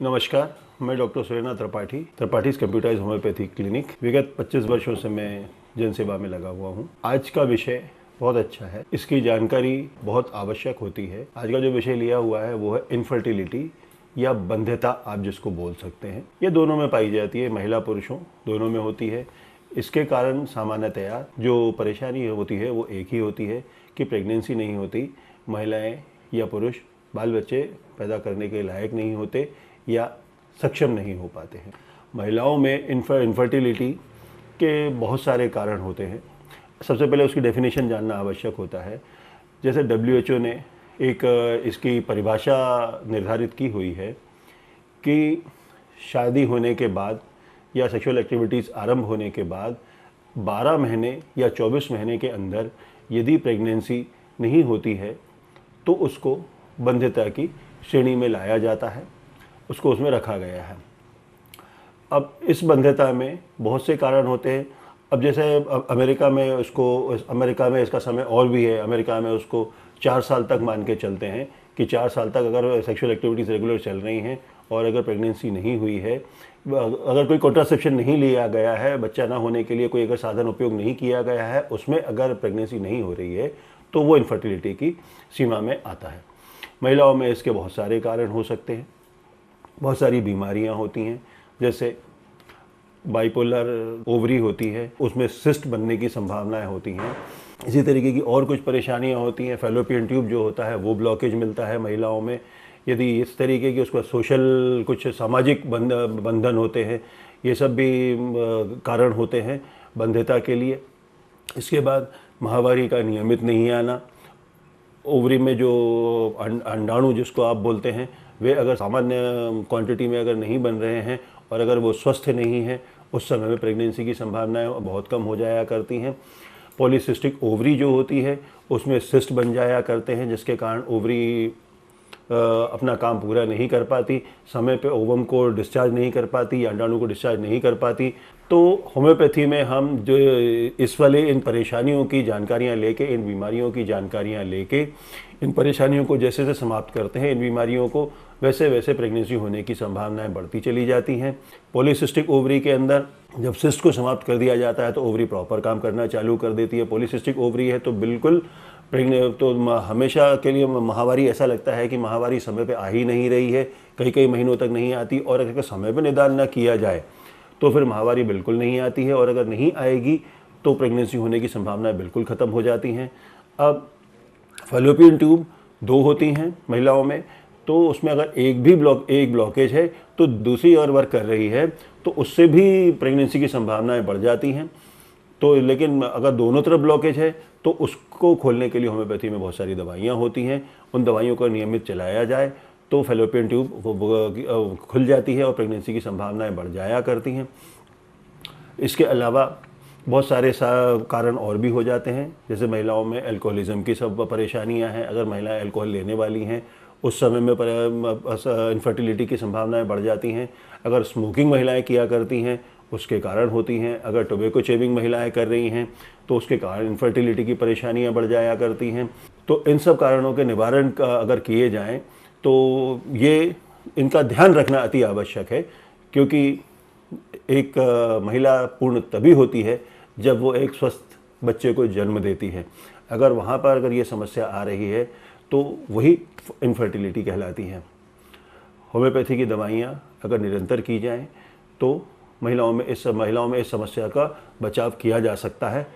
नमस्कार, मैं doctor Surendra Tripathi computerised homeopathy clinic. विगत 25 वर्षों से मैं जन सेवा में लगा हुआ हूँ। आज का विषय बहुत अच्छा है, इसकी जानकारी बहुत आवश्यक होती है। आज का जो विषय लिया हुआ है वो है इनफर्टिलिटी या बंध्यता, आप जिसको बोल सकते हैं। ये दोनों में पाई जाती है, महिला पुरुषों दोनों में होती है। इसके कारण सामान्यतया जो परेशानी होती है वो एक ही होती है कि प्रेगनेंसी नहीं होती, महिलाएं या पुरुष बाल बच्चे पैदा करने के लायक नहीं होते या सक्षम नहीं हो पाते हैं। महिलाओं में इनफर्टिलिटी के बहुत सारे कारण होते हैं। सबसे पहले उसकी डेफिनेशन जानना आवश्यक होता है। जैसे WHO ने एक इसकी परिभाषा निर्धारित की हुई है कि शादी होने के बाद या सेक्सुअल एक्टिविटीज़ आरंभ होने के बाद 12 महीने या 24 महीने के अंदर यदि प्रेगनेंसी नहीं होती है तो उसको बंध्यता की श्रेणी में लाया जाता है, उसको उसमें रखा गया है। अब इस बंध्यता में बहुत से कारण होते हैं। अब जैसे अमेरिका में इसका समय और भी है। अमेरिका में उसको 4 साल तक मान के चलते हैं कि 4 साल तक अगर सेक्सुअल एक्टिविटीज़ रेगुलर चल रही हैं और अगर प्रेगनेंसी नहीं हुई है, अगर कोई कॉन्ट्रासेप्शन नहीं लिया गया है, बच्चा ना होने के लिए कोई अगर साधन उपयोग नहीं किया गया है, उसमें अगर प्रेगनेंसी नहीं हो रही है तो वो इनफर्टिलिटी की सीमा में आता है। महिलाओं में इसके बहुत सारे कारण हो सकते हैं, बहुत सारी बीमारियां होती हैं। जैसे बाइपोलर ओवरी होती है, उसमें सिस्ट बनने की संभावनाएं होती हैं। इसी तरीके की और कुछ परेशानियां होती हैं। फैलोपियन ट्यूब जो होता है वो ब्लॉकेज मिलता है महिलाओं में। यदि इस तरीके की उसका सोशल कुछ सामाजिक बंधन होते हैं, ये सब भी कारण होते हैं बंध्यता के लिए। इसके बाद माहवारी का नियमित नहीं आना, ओवरी में जो अंडाणु जिसको आप बोलते हैं वे अगर सामान्य क्वांटिटी में अगर नहीं बन रहे हैं और अगर वो स्वस्थ नहीं है, उस समय में प्रेगनेंसी की संभावनाएं बहुत कम हो जाया करती हैं। पॉलीसिस्टिक ओवरी जो होती है उसमें सिस्ट बन जाया करते हैं, जिसके कारण ओवरी अपना काम पूरा नहीं कर पाती, समय पे ओवम को डिस्चार्ज नहीं कर पाती या अंडाणु को डिस्चार्ज नहीं कर पाती। तो होम्योपैथी में हम जो इस वाले इन परेशानियों की जानकारियां लेके, इन बीमारियों की जानकारियां लेके, इन परेशानियों को जैसे जैसे समाप्त करते हैं, इन बीमारियों को, वैसे वैसे प्रेगनेंसी होने की संभावनाएं बढ़ती चली जाती हैं। पॉलीसिस्टिक ओवरी के अंदर जब सिस्ट को समाप्त कर दिया जाता है तो ओवरी प्रॉपर काम करना चालू कर देती है। पॉलीसिस्टिक ओवरी है तो बिल्कुल तो हमेशा के लिए माहवारी ऐसा लगता है कि माहवारी समय पे आ ही नहीं रही है, कई कई महीनों तक नहीं आती, और अगर समय पे निदान न किया जाए तो फिर माहवारी बिल्कुल नहीं आती है, और अगर नहीं आएगी तो प्रेगनेंसी होने की संभावनाएं बिल्कुल ख़त्म हो जाती हैं। अब फैलोपियन ट्यूब 2 होती हैं महिलाओं में, तो उसमें अगर एक ब्लॉकेज है तो दूसरी और वर्क कर रही है तो उससे भी प्रेगनेंसी की संभावनाएं बढ़ जाती हैं। तो लेकिन अगर दोनों तरफ ब्लॉकेज है तो उसको खोलने के लिए होम्योपैथी में बहुत सारी दवाइयाँ होती हैं। उन दवाइयों को नियमित चलाया जाए तो फैलोपियन ट्यूब खुल जाती है और प्रेगनेंसी की संभावनाएं बढ़ जाया करती हैं। इसके अलावा बहुत सारे कारण और भी हो जाते हैं। जैसे महिलाओं में अल्कोहलिज्म की सब परेशानियां हैं। अगर महिलाएं अल्कोहल लेने वाली हैं उस समय में इनफर्टिलिटी की संभावनाएं बढ़ जाती हैं। अगर स्मोकिंग महिलाएं किया करती हैं उसके कारण होती हैं। अगर टोबैको चेविंग महिलाएं कर रही हैं तो उसके कारण इनफर्टिलिटी की परेशानियां बढ़ जाया करती हैं। तो इन सब कारणों के निवारण अगर किए जाएं तो ये इनका ध्यान रखना अति आवश्यक है, क्योंकि एक महिला पूर्ण तभी होती है जब वो एक स्वस्थ बच्चे को जन्म देती है। अगर वहाँ पर अगर ये समस्या आ रही है तो वही इनफर्टिलिटी कहलाती है। होम्योपैथी की दवाइयाँ अगर निरंतर की जाएं तो महिलाओं में इस समस्या का बचाव किया जा सकता है।